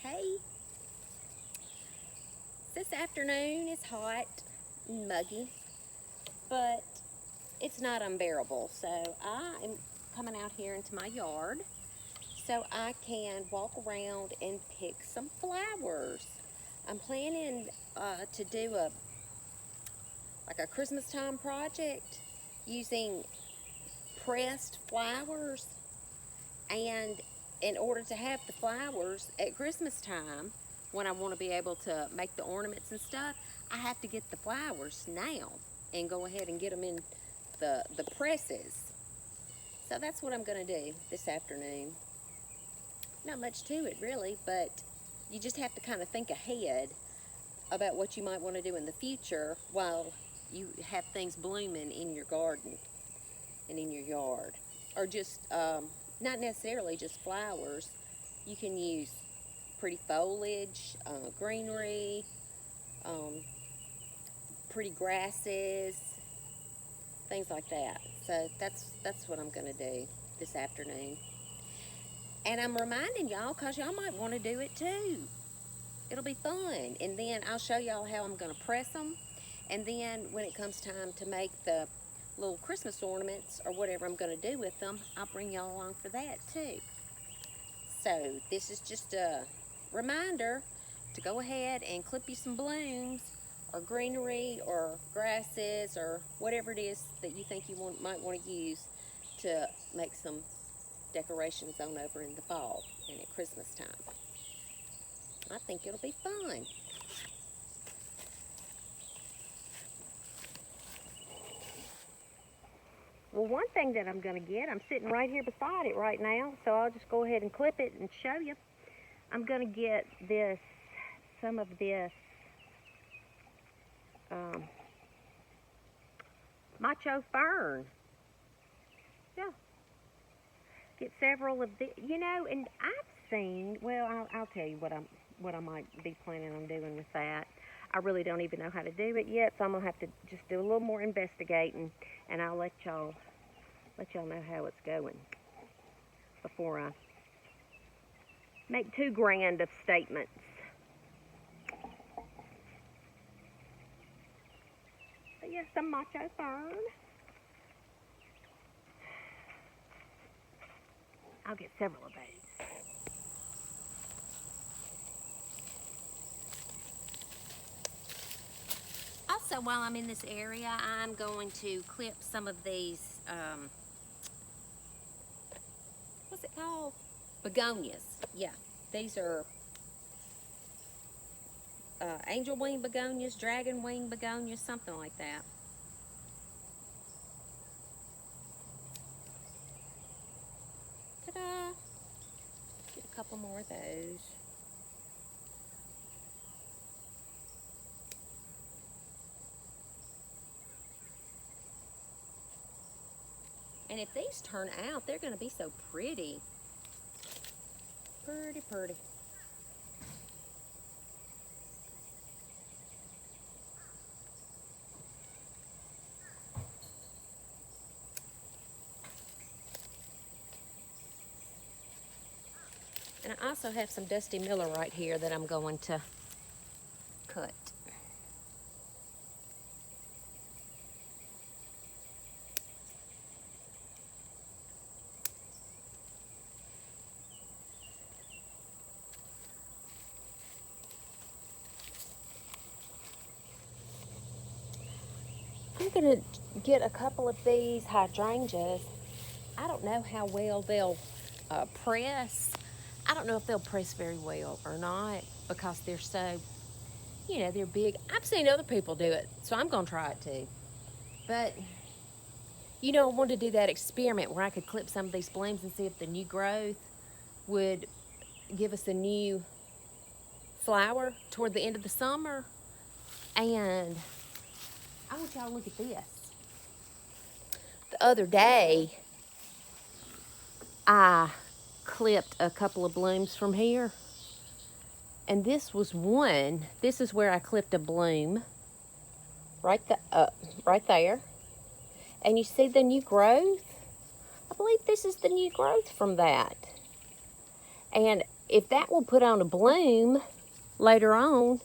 Hey, this afternoon is hot and muggy, but it's not unbearable. So I am coming out here into my yard so I can walk around and pick some flowers. I'm planning to do a Christmas time project using pressed flowers, and in order to have the flowers at Christmas time, when I want to be able to make the ornaments and stuff, I have to get the flowers now and go ahead and get them in the presses. So that's what I'm going to do this afternoon. Not much to it really, but you just have to kind of think ahead about what you might want to do in the future while you have things blooming in your garden and in your yard. Or just, not necessarily just flowers. You can use pretty foliage, greenery, pretty grasses, things like that. So that's what I'm going to do this afternoon. And I'm reminding y'all because y'all might want to do it too. It'll be fun. And then I'll show y'all how I'm going to press them. And then when it comes time to make the little Christmas ornaments or whatever I'm going to do with them, I'll bring y'all along for that too. So this is just a reminder to go ahead and clip you some blooms or greenery or grasses or whatever it is that you think you might want to use to make some decorations on over in the fall and at Christmas time. I think it'll be fun. Well, one thing that I'm going to get, I'm sitting right here beside it right now, so I'll just go ahead and clip it and show you. I'm going to get some of this macho fern. Yeah. Get several of the, and I've seen, well, I'll tell you what I might be planning on doing with that. I really don't even know how to do it yet, so I'm gonna have to just do a little more investigating, and I'll let y'all know how it's going before I make too grand of statements. But yeah, some macho fern. I'll get several of those. Also, while I'm in this area, I'm going to clip some of these, what's it called? Begonias. Yeah, these are angel wing begonias, dragon wing begonias, something like that. Ta-da! Get a couple more of those. And if these turn out, they're going to be so pretty. Pretty, pretty. And I also have some Dusty Miller right here that I'm going to cut. I'm going to get a couple of these hydrangeas. I don't know how well they'll press. I don't know if they'll press very well or not because they're so, they're big. I've seen other people do it, so I'm going to try it too. But, I wanted to do that experiment where I could clip some of these blooms and see if the new growth would give us a new flower toward the end of the summer. And I want y'all to look at this. The other day, I clipped a couple of blooms from here. And this was one. This is where I clipped a bloom. Right there. And you see the new growth? I believe this is the new growth from that. And if that will put on a bloom later on,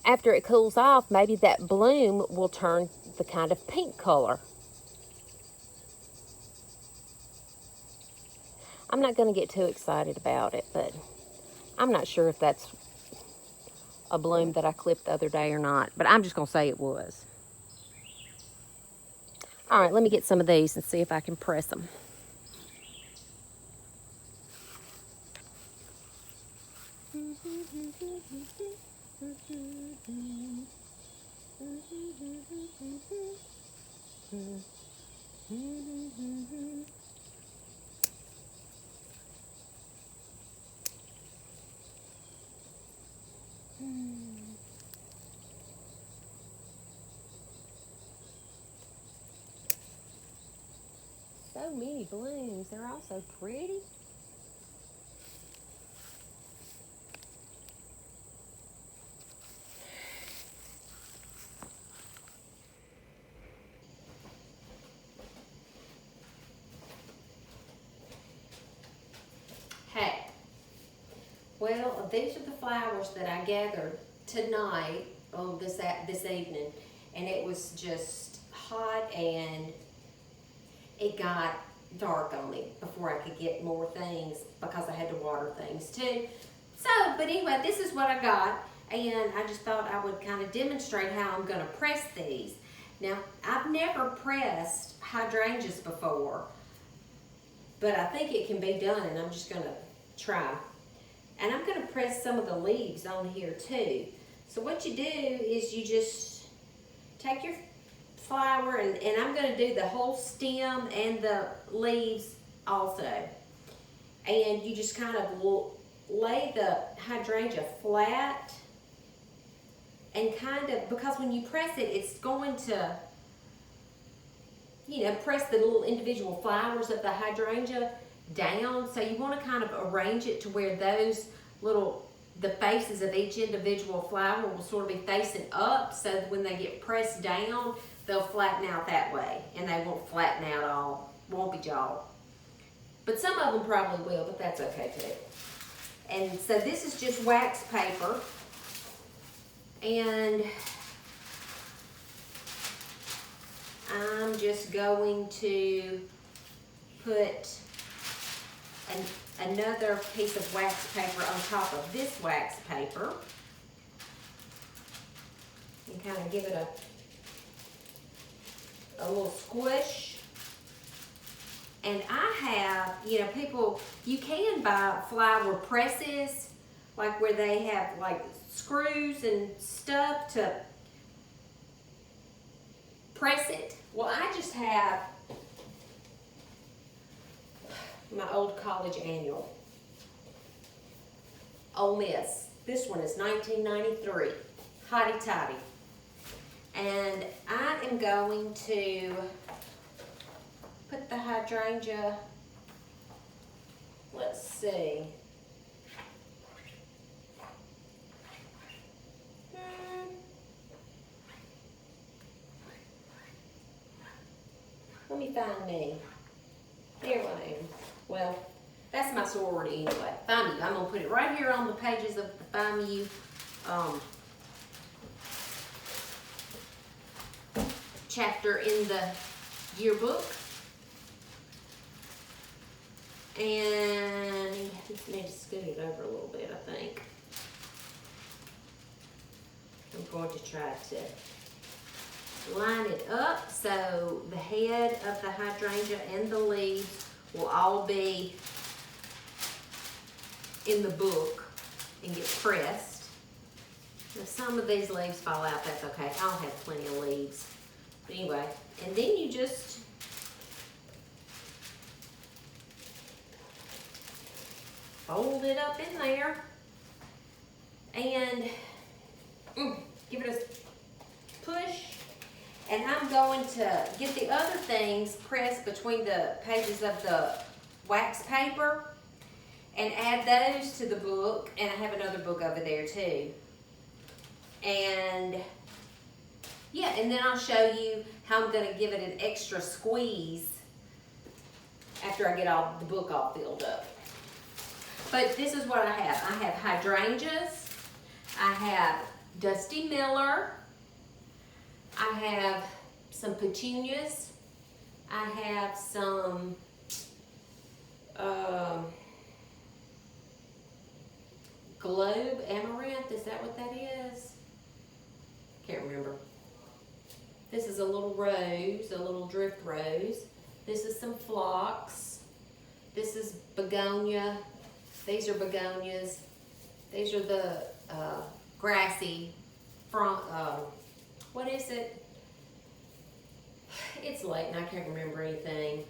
after it cools off, maybe that bloom will turn the kind of pink color. I'm not going to get too excited about it, but I'm not sure if that's a bloom that I clipped the other day or not, but I'm just going to say it was. All right, let me get some of these and see if I can press them. So many blooms. They're all so pretty. Hey, well, these are the flowers that I gathered tonight, this evening, and it was just hot and it got dark on me before I could get more things because I had to water things too. So, but anyway, this is what I got, and I just thought I would kind of demonstrate how I'm going to press these. Now, I've never pressed hydrangeas before, but I think it can be done, and I'm just going to try. And I'm going to press some of the leaves on here too. So what you do is you just take your flower, and I'm going to do the whole stem and the leaves also. And you just kind of lay the hydrangea flat, and kind of, because when you press it, it's going to, you know, press the little individual flowers of the hydrangea down. So you want to kind of arrange it to where those the faces of each individual flower will sort of be facing up, so that when they get pressed down, they'll flatten out that way, and they won't flatten out all wompy jaw. But some of them probably will, but that's okay too. And so this is just wax paper, and I'm just going to put another piece of wax paper on top of this wax paper, and kind of give it a little squish. And I have, you know, you can buy flower presses, like where they have like screws and stuff to press it. Well, I just have my old college annual. Ole Miss. This one is 1993. Hotty toddy. And I am going to put the hydrangea, let's see. Let me find me. Here I am. Well, that's my sorority anyway. Find you. I'm going to put it right here on the pages of the Find You chapter in the yearbook. And I just need to scoot it over a little bit, I think. I'm going to try to line it up so the head of the hydrangea and the leaves will all be in the book and get pressed. If some of these leaves fall out, that's okay. I'll have plenty of leaves. But anyway, and then you just fold it up in there and give it a push. And I'm going to get the other things pressed between the pages of the wax paper and add those to the book. And I have another book over there too. And yeah, and then I'll show you how I'm going to give it an extra squeeze after I get the book all filled up. But this is what I have. I have hydrangeas. I have Dusty Miller. I have some petunias. I have some Globe Amaranth. Is that what that is? Can't remember. This is a little rose, a little drift rose. This is some phlox. This is begonia. These are begonias. These are the grassy front, what is it? It's late and I can't remember anything.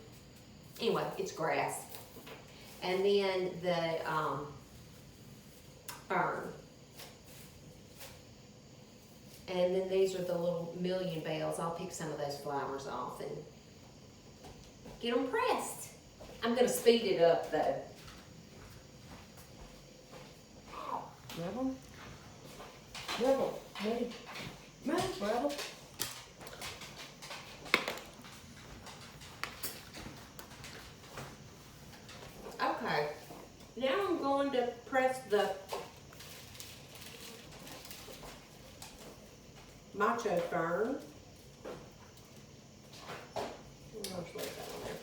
Anyway, it's grass. And then the fern. And then these are the little million bells. I'll pick some of those flowers off and get them pressed. I'm going to speed it up though. Rebel? Rebel, ready? Rebel? Okay, now I'm going to press the macho fern. I'll just leave that on there.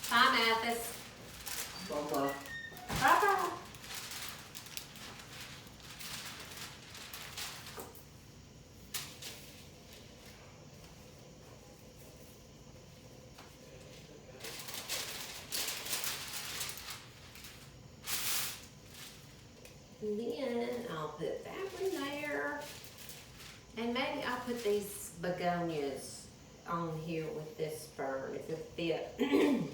Bye, Mathis. Bye-bye. Bye-bye. And then I'll put that one there. And maybe I'll put these begonias on here with this fern if it fit.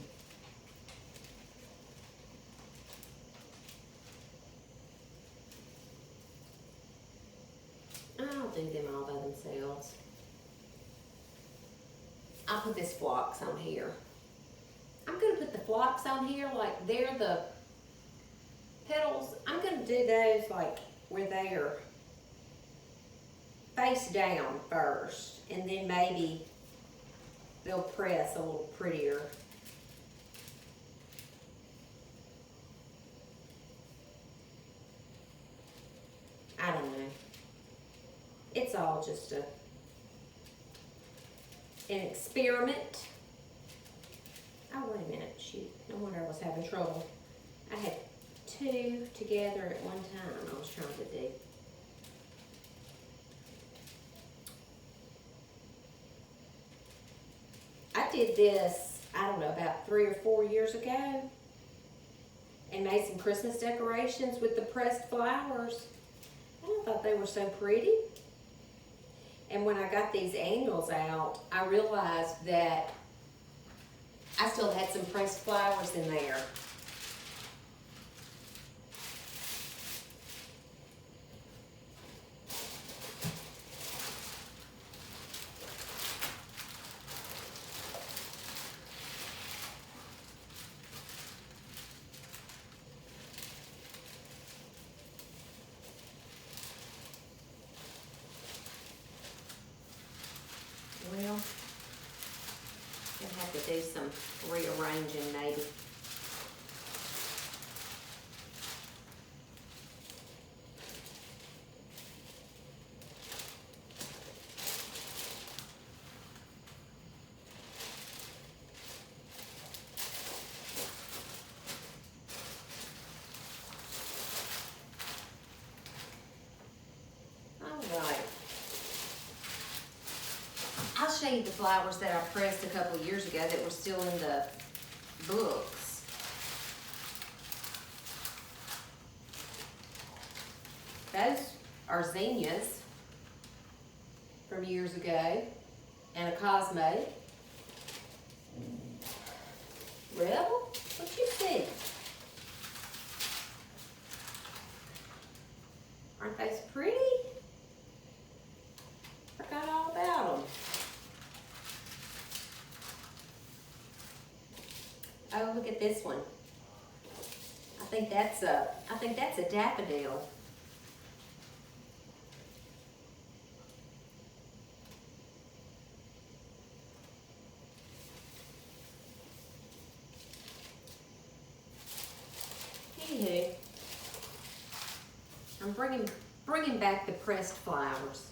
I'll do them all by themselves. I'll put this phlox on here. I'm going to put the phlox on here like they're the petals. I'm going to do those like where they're face down first, and then maybe they'll press a little prettier. I don't know. It's all just an experiment. Oh, wait a minute, shoot. No wonder I was having trouble. I had two together at one time I was trying to do. I did this, I don't know, about 3 or 4 years ago and made some Christmas decorations with the pressed flowers. I thought they were so pretty. And when I got these annuals out, I realized that I still had some pressed flowers in there. Well, I'll have to do some rearranging maybe. All right. I'll show you the flowers that I pressed a couple of years ago that were still in the books. Those are zinnias from years ago, and a Cosmo. Rebel, what you see? Aren't those pretty? this one. I think that's a daffodil. Anywho, I'm bringing back the pressed flowers.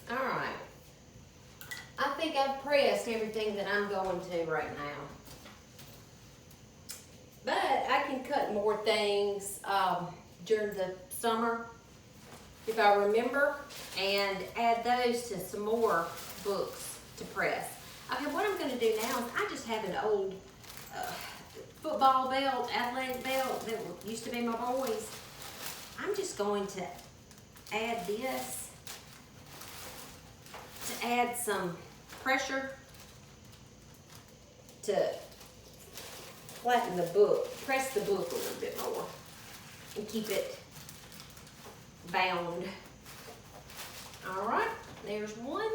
All right. I think I've pressed everything that I'm going to right now. But I can cut more things during the summer, if I remember, and add those to some more books to press. Okay, what I'm going to do now is I just have an old football belt, athletic belt that used to be my boy's. I'm just going to add this to add some pressure to flatten the book, press the book a little bit more and keep it bound. All right, there's one.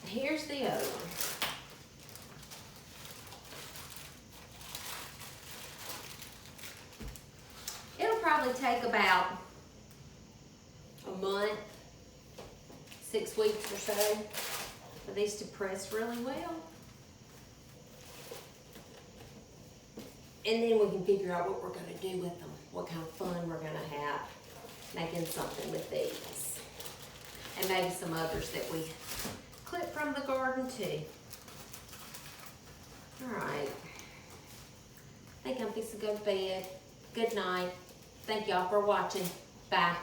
Here's the other one. It'll probably take about a month, 6 weeks or so for these to press really well. And then we can figure out what we're going to do with them, what kind of fun we're going to have making something with these. And maybe some others that we clip from the garden too. All right. I think I'm fixing to go to bed. Good night. Thank y'all for watching. Bye.